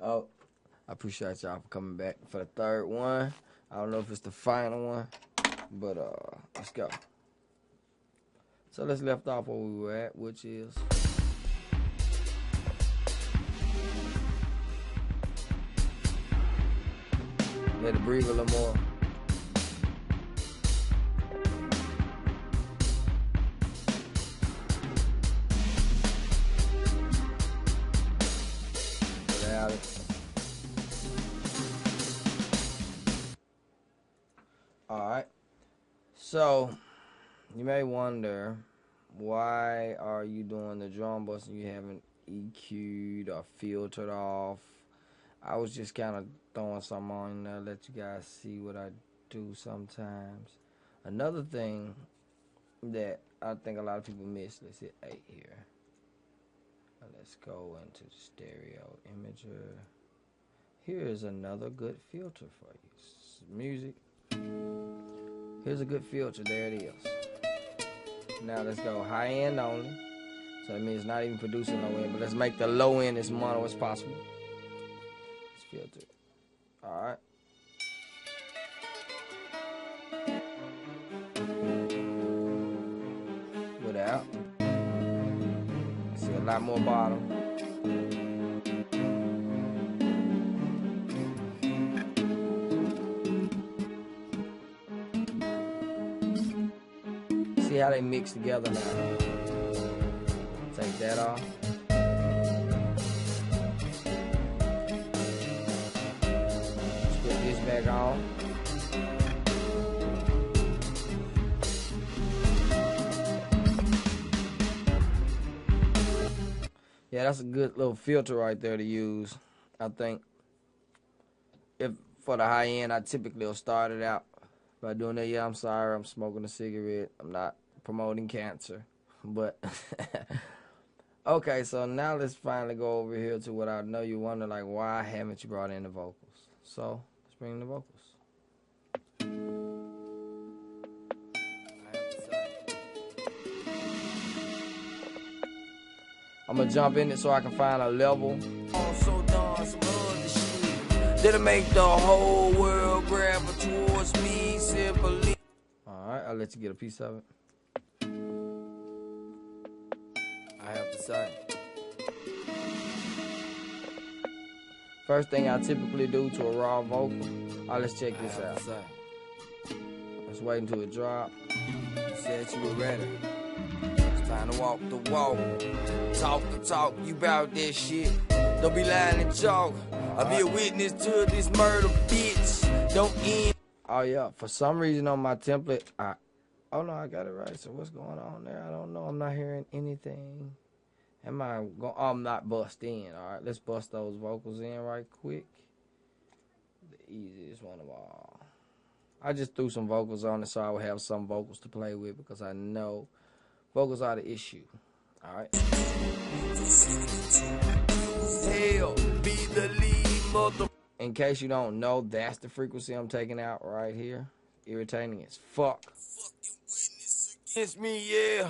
Oh, I appreciate y'all for coming back for the third one. I don't know if it's the final one, but let's go. So let's left off where we were at, which is let it breathe a little more. Without it. Alright. So you may wonder, why are you doing the drum bus and you haven't EQ'd or filtered off? I was just kind of throwing something on there, let you guys see what I do sometimes. Another thing that I think a lot of people miss, let's hit 8 here. Let's go into the stereo imager. Here is another good filter for you. Music. Here's a good filter, there it is. Now let's go high end only. So that means not even producing low end, but let's make the low end as mono as possible. Let's filter it. Alright. Without. See a lot more bottom. See how they mix together now. Take that off. Let's put this back on. Yeah, that's a good little filter right there to use. I think if for the high end, I typically will start it out by doing that. Yeah, I'm sorry, I'm smoking a cigarette. I'm not promoting cancer, but okay. So now let's finally go over here to what I know you wonder, like, why haven't you brought in the vocals? So let's bring in the vocals. I'm gonna jump in it so I can find a level. Also done some other shit that'll make the whole world gravitate towards me simply. Alright, I'll let you get a piece of it. I have to say, first thing I typically do to a raw vocal, let's check this out. Let's wait until it drops. You said you were ready. Time to walk the walk, talk the talk, you bout that shit. Don't be lying and chalk. I'll be a witness to this murder, bitch. Don't end. Oh yeah, for some reason on my template, oh no, I got it right. So what's going on there? I don't know. I'm not hearing anything. Am I going? Oh, I'm not bust in. All right, let's bust those vocals in right quick. The easiest one of all. I just threw some vocals on it so I would have some vocals to play with because I know vocals are the issue. Alright. Hell, be the lead mother. In case you don't know, that's the frequency I'm taking out right here. Irritating as fuck. Against me, yeah.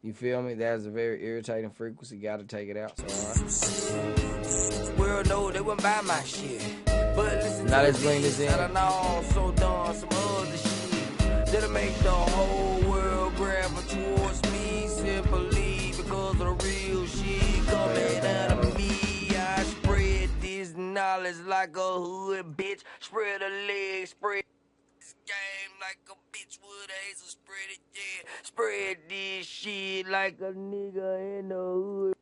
You feel me? That's a very irritating frequency. Gotta take it out. So, alright. World know they wouldn't buy my shit. But listen, now let's bring this in. I done also done some other shit that'll make the whole world gravitate towards me simply because of the real shit coming out of me. I spread this knowledge like a hood bitch. Spread a leg, spread this game like a bitch would hazel. Spread it, yeah. Spread this shit like a nigga in the hood.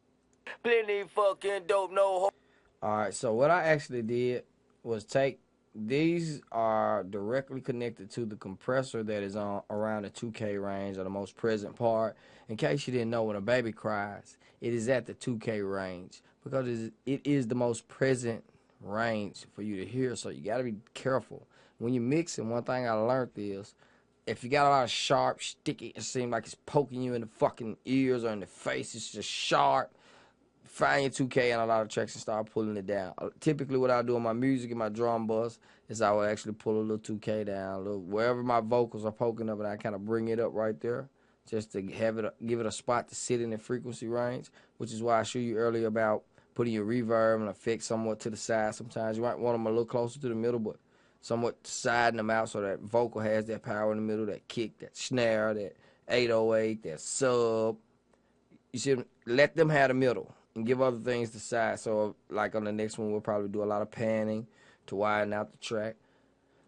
Plenty fucking dope, no hope. Alright, so what I actually did was take, these are directly connected to the compressor that is on around the 2K range, or the most present part. In case you didn't know, when a baby cries, it is at the 2K range because it is the most present range for you to hear. So you got to be careful when you're mixing. One thing I learned is, if you got a lot of sharp, sticky, it seems like it's poking you in the fucking ears or in the face, it's just sharp. Find your 2K and a lot of tracks and start pulling it down. Typically what I do in my music and my drum bus is I will actually pull a little 2K down, wherever my vocals are poking up, and I kind of bring it up right there just to have it, give it a spot to sit in the frequency range, which is why I showed you earlier about putting your reverb and effects somewhat to the side. Sometimes you might want them a little closer to the middle, but somewhat siding them out so that vocal has that power in the middle, that kick, that snare, that 808, that sub. You should let them have the middle and give other things the side. So like on the next one, we'll probably do a lot of panning to widen out the track.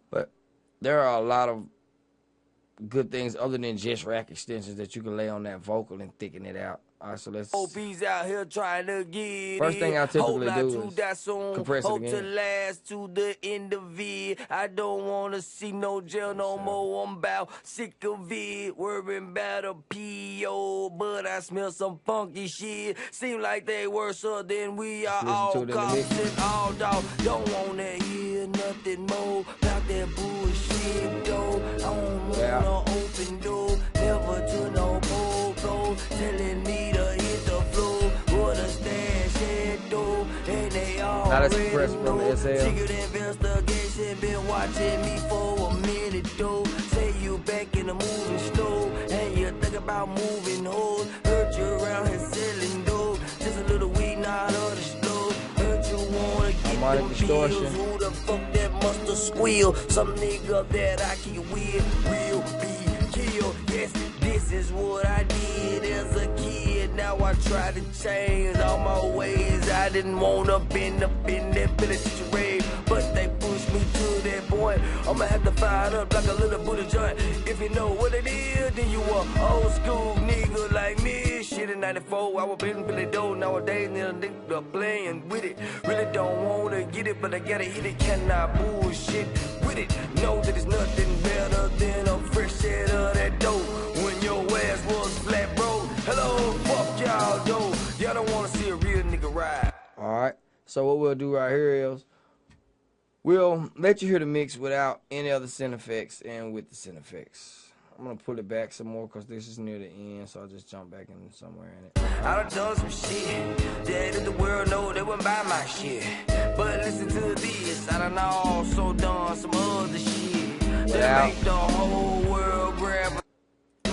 But there are a lot of good things other than just rack extensions that you can lay on that vocal and thicken it out. All right, so let's. OP's out here trying to get First thing I typically do is compress it hope to again. last to the end of it. I don't wanna see no jail no more. I'm about sick of it. Worrying about a PO, but I smell some funky shit. Seem like they worse than we are. All cops and all dog. Don't wanna hear nothing more about that bullshit though. I don't wanna open door, never to no popo. Telling me to hit the floor, what a stash at door. And they all know. Secret investigation, been watching me for a minute though. Say you back in the moving slow, and you think about moving hoes. Heard you around here selling dough, just a little weed, not of the slow. Heard you wanna get them pills, who the fuck that musta squeal? Some nigga that I can with, real be killed. Yes, this is what I did as a kid. Now I try to change all my ways. I didn't wanna bend up in that village charade, but they pushed me to that point. I'ma have to fire up like a little Buddha joint. If you know what it is, then you a old school nigga like me. Shit in 94, I was been Billy Doe. Nowadays, nigga playing with it. Really don't wanna get it, but I gotta hit it. Cannot bullshit with it. Know that it's nothing better than a fresh head of that dough. When your ass was flat, bro. Hello, fuck y'all, yo. Y'all don't wanna see a real nigga ride. Alright, so what we'll do right here is we'll let you hear the mix without any other sound effects and with the sound effects. I'm going to pull it back some more because this is near the end, so I'll just jump back in somewhere in it. I done done some shit that if the world know they wouldn't buy my shit. But listen to this, I done also done some other shit that make the whole world grab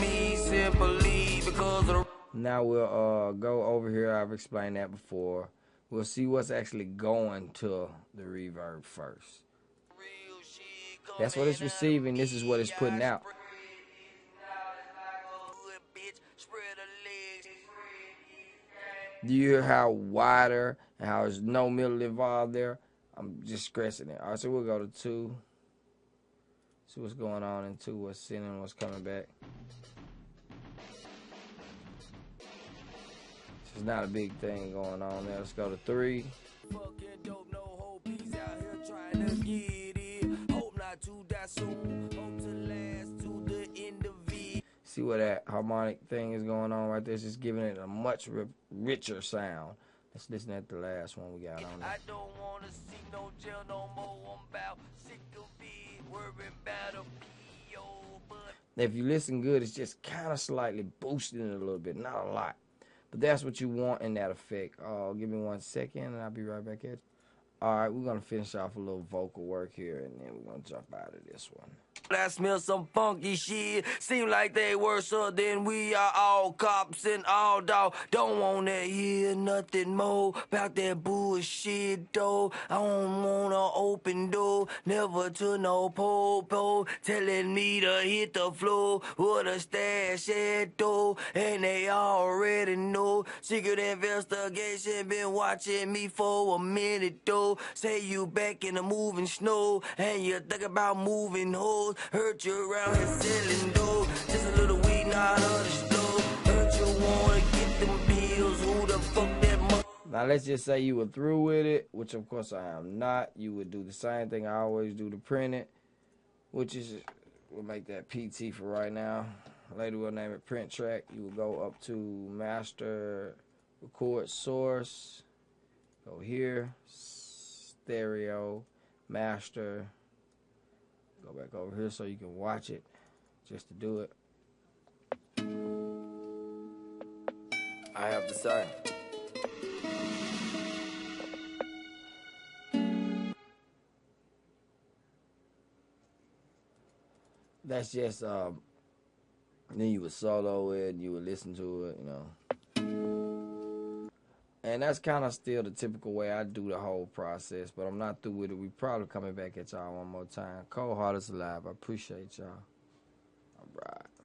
me simply because of the... Now we'll go over here. I've explained that before. We'll see what's actually going to the reverb first. That's what it's receiving. This is what it's putting out. Do you hear how wider and how there's no middle involved there? I'm just stressing it. All right, so we'll go to 2. See what's going on in 2, what's sending, what's coming back. There's not a big thing going on there. Let's go to 3. See what that harmonic thing is going on right there. It's just giving it a much richer sound. Let's listen at the last one we got on there. I don't want to see no jail no more. I'm about sick of it, worrying about a PO. But if you listen good, it's just kind of slightly boosting it a little bit, not a lot. But that's what you want in that effect. Give me 1 second, and I'll be right back at you. All right, we're going to finish off a little vocal work here, and then we're going to jump out of this one. I smell some funky shit. Seem like they worse than we are. All cops and all dog. Don't wanna hear nothing more about that bullshit though. I don't wanna open door, never to no popo. Telling me to hit the floor, what a stash at though. And they already know. Secret investigation been watching me for a minute though. Say you back in the moving snow, and you think about moving hoes. Heard you around here selling dough, just a little weed, not of the slow. Heard you wanna get them pills, who the fuck that Now let's just say you were through with it, which of course I am not. You would do the same thing I always do to print it, which is, we'll make that PT for right now. Later we'll name it print track. You will go up to master, record source, go here, stereo, master, go back over here so you can watch it, just to do it. I have decided. That's just, then you would solo it, you would listen to it, you know. And that's kind of still the typical way I do the whole process, but I'm not through with it. We probably coming back at y'all one more time. Cold Heart is alive. I appreciate y'all. All right.